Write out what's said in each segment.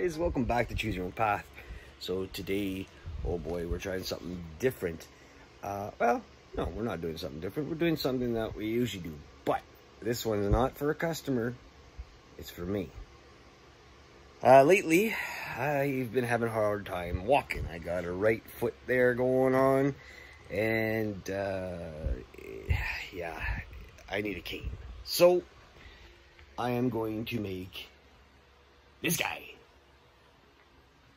guys, welcome back to Choose Your Own Path. So today, oh boy, we're trying something different. Well, no, we're not doing something different. We're doing something that we usually do, but this one's not for a customer, it's for me. Lately, I've been having a hard time walking. I got a right foot there going on, and yeah, I need a cane. So I am going to make this guy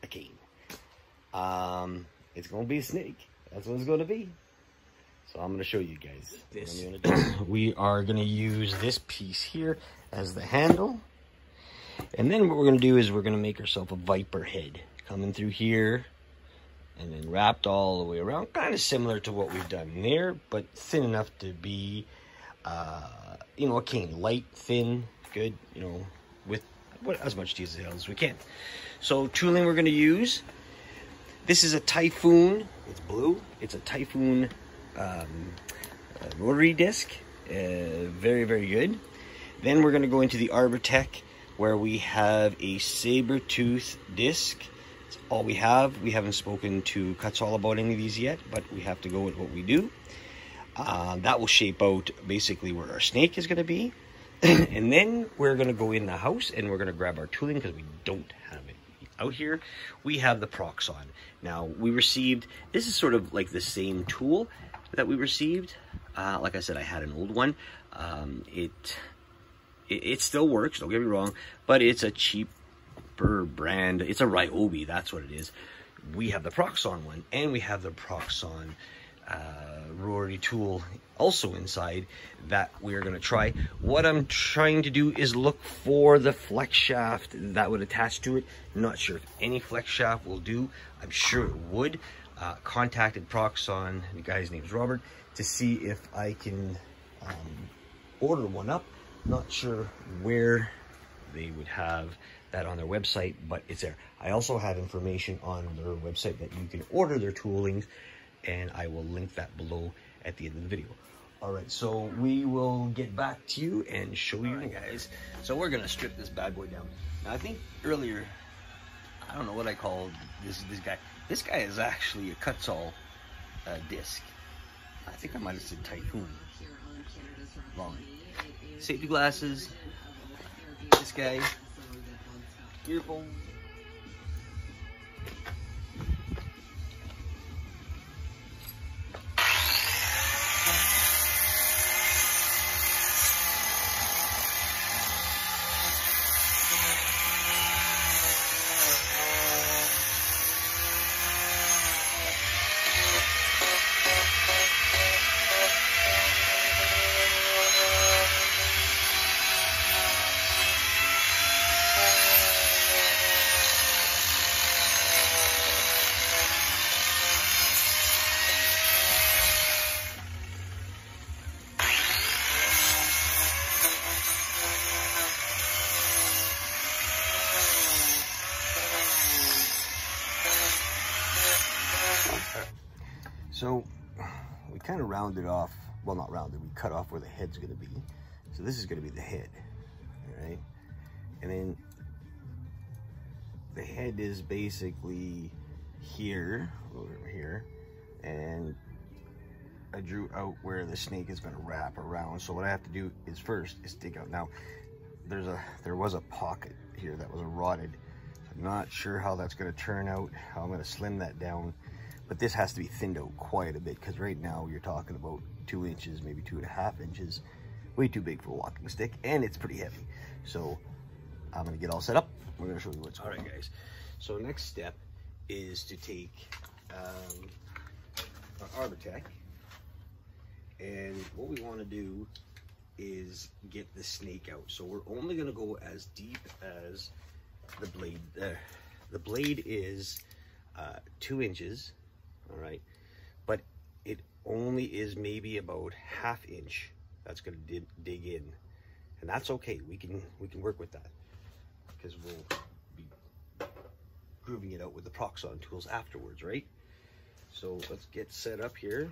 a cane. It's gonna be a snake. That's what it's gonna be. So I'm gonna show you guys this. We are gonna use this piece here as the handle, and then what we're gonna do is we're gonna make ourselves a viper head coming through here and then wrapped all the way around, kind of similar to what we've done there, but thin enough to be you know, a cane. Light, thin, good, you know, with as much detail as we can. So tooling we're going to use, this is a Typhoon. It's blue. It's a Typhoon rotary disc. Very, very good. Then we're going to go into the Arbortech, where we have a saber tooth disc. It's all we have. We haven't spoken to Kutzall about any of these yet, but we have to go with what we do. That will shape out basically where our snake is going to be. And then we're going to go in the house and we're going to grab our tooling because we don't have it out here. We have the Proxon. Now, we received, this is sort of like the same tool that we received. Like I said, I had an old one. It still works, don't get me wrong, but it's a cheaper brand. It's a Ryobi, that's what it is. We have the Proxon one, and we have the Proxon rotary tool also inside that we're going to try. What I'm trying to do is look for the flex shaft that would attach to it. Not sure if any flex shaft will do. I'm sure it would. Contacted Proxon, the guy's name is Robert, to see if I can order one up. Not sure where they would have that on their website, but it's there. I also have information on their website that you can order their toolings, and I will link that below at the end of the video. All right, so we will get back to you and show you. All right, guys, so we're gonna strip this bad boy down. Now, I think earlier, I don't know what I called this guy. This guy is actually a Kutzall disc. I think I might have said Typhoon. Long. Safety glasses. This guy. Earphones. So we kind of rounded off, well, not rounded, we cut off where the head's going to be. So this is going to be the head, all right? And then the head is basically here, over here, and I drew out where the snake is going to wrap around. So what I have to do is first is dig out. Now, there was a pocket here that was rotted. I'm not sure how that's going to turn out, how I'm going to slim that down. But this has to be thinned out quite a bit, because right now you're talking about 2 inches, maybe 2.5 inches. Way too big for a walking stick, and it's pretty heavy. So I'm gonna get all set up. We're gonna show you what's going on. All right, guys. So next step is to take our Arbortech, and what we want to do is get the snake out. So we're only gonna go as deep as the blade. The blade is 2 inches. All right, but it only is maybe about 1/2 inch that's going to dig in, and that's okay. We can work with that, because we'll be grooving it out with the Proxon tools afterwards, right? So let's get set up here.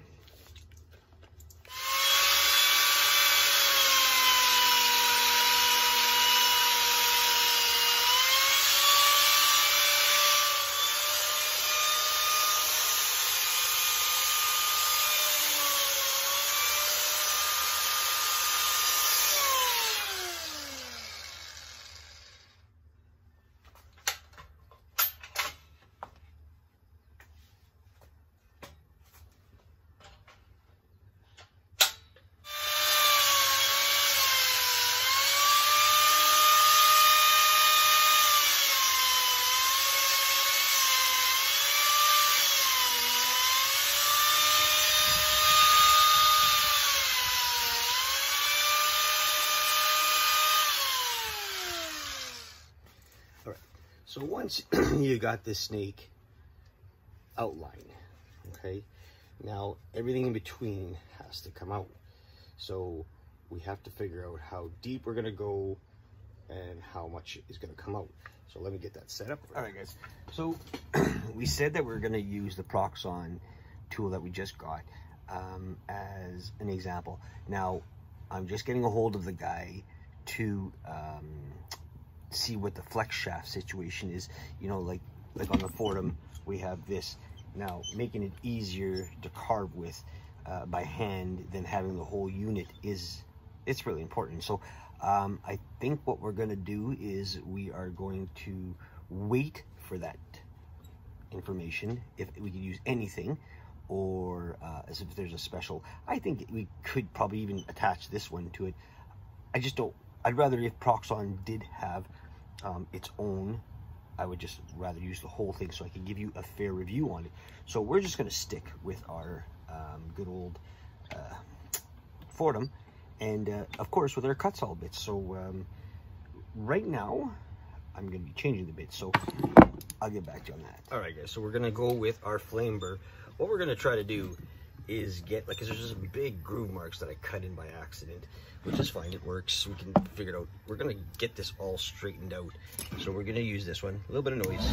So once you got this snake outlined, okay, now everything in between has to come out. So we have to figure out how deep we're gonna go and how much is gonna come out. So let me get that set up. All right, guys. So we said that we're gonna use the Proxon tool that we just got as an example. Now, I'm just getting a hold of the guy to see what the flex shaft situation is. You know, like on the Fordham, we have this. Now, making it easier to carve with by hand than having the whole unit it's really important. So I think what we're gonna do is we are going to wait for that information, if we could use anything, or as if there's a special. I think we could probably even attach this one to it. I just don't, I'd rather, if Proxon did have its own, I would just rather use the whole thing so I can give you a fair review on it. So we're just gonna stick with our good old Fordham, and of course with our cut-saw bits. So right now I'm gonna be changing the bits, so I'll get back to you on that. All right, guys, so we're gonna go with our flame burr. What we're gonna try to do is get, like, 'cause there's just big groove marks that I cut in by accident, which is fine, it works, we can figure it out. We're gonna get this all straightened out. So we're gonna use this one, a little bit of noise.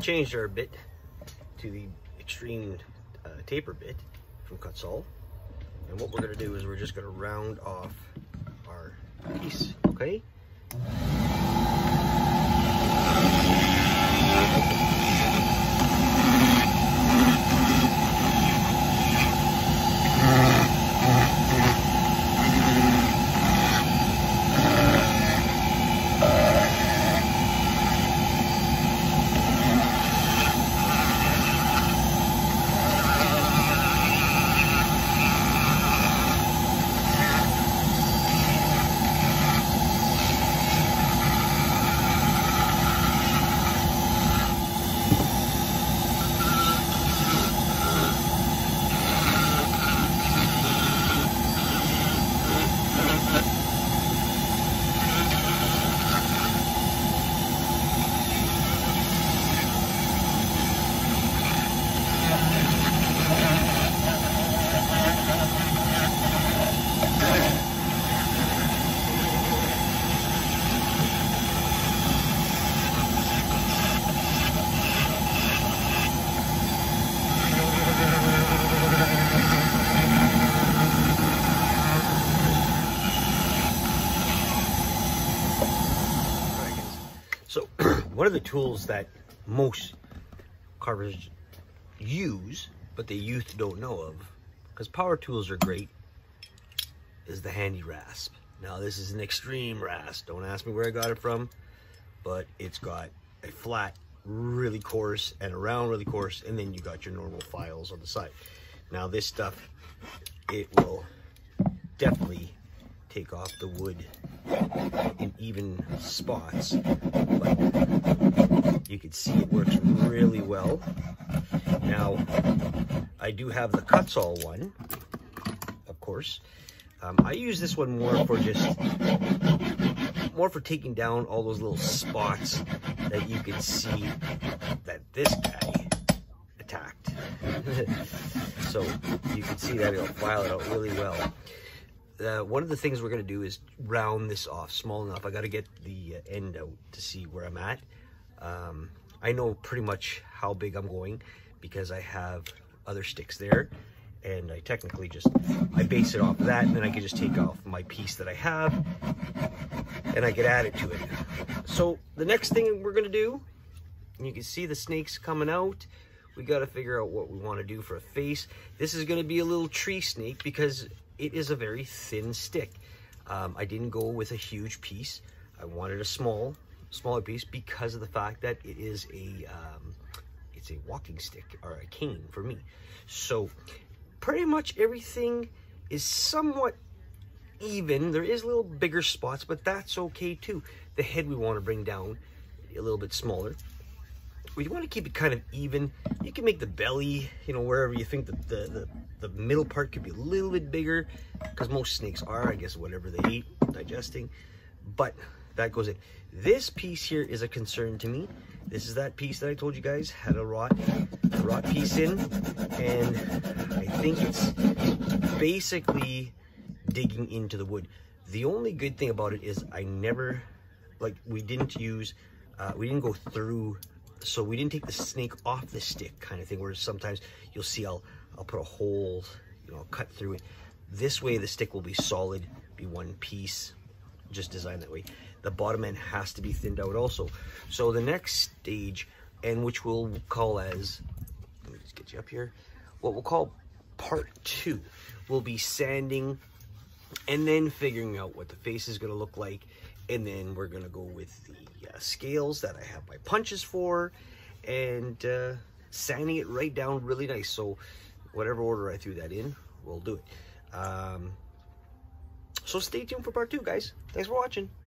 Changed our bit to the extreme taper bit from Cut-Saw, and what we're going to do is we're just going to round off our piece, okay? One of the tools that most carvers use, but the youth don't know of, because power tools are great, is the handy rasp. Now this is an extreme rasp. Don't ask me where I got it from, but it's got a flat, really coarse, and a round, really coarse, and then you got your normal files on the side. Now this stuff, it will definitely take off the wood in even spots, but you can see it works really well. Now I do have the Cuts-All one, of course. I use this one more for taking down all those little spots that you can see that this guy attacked. So you can see that it'll file it out really well. One of the things we're going to do is round this off small enough. I got to get the end out to see where I'm at. I know pretty much how big I'm going because I have other sticks there, and I technically I base it off of that, and then I can just take off my piece that I have and I can add it to it. So the next thing we're going to do, and you can see the snakes coming out, we got to figure out what we want to do for a face. This is going to be a little tree snake because it is a very thin stick. I didn't go with a huge piece. I wanted a smaller piece because of the fact that it is it's a walking stick, or a cane for me. So pretty much everything is somewhat even. There is little bigger spots, but that's okay too. The head we want to bring down a little bit smaller. We want to keep it kind of even. You can make the belly, you know, wherever you think the middle part could be a little bit bigger, because most snakes are, I guess, whatever they eat, digesting. But that goes in. This piece here is a concern to me. This is that piece that I told you guys had a rot piece in, and I think it's basically digging into the wood. The only good thing about it is I never, like, we didn't go through. So we didn't take the snake off the stick kind of thing, where sometimes you'll see I'll put a hole, you know, cut through it. This way the stick will be solid, be one piece, just designed that way. The bottom end has to be thinned out also. So the next stage, and which we'll call as, let me just get you up here, what we'll call part 2, will be sanding and then figuring out what the face is going to look like. And then we're going to go with the scales that I have my punches for, and sanding it right down really nice. So whatever order I threw that in, we'll do it. So stay tuned for part 2, guys. Thanks for watching.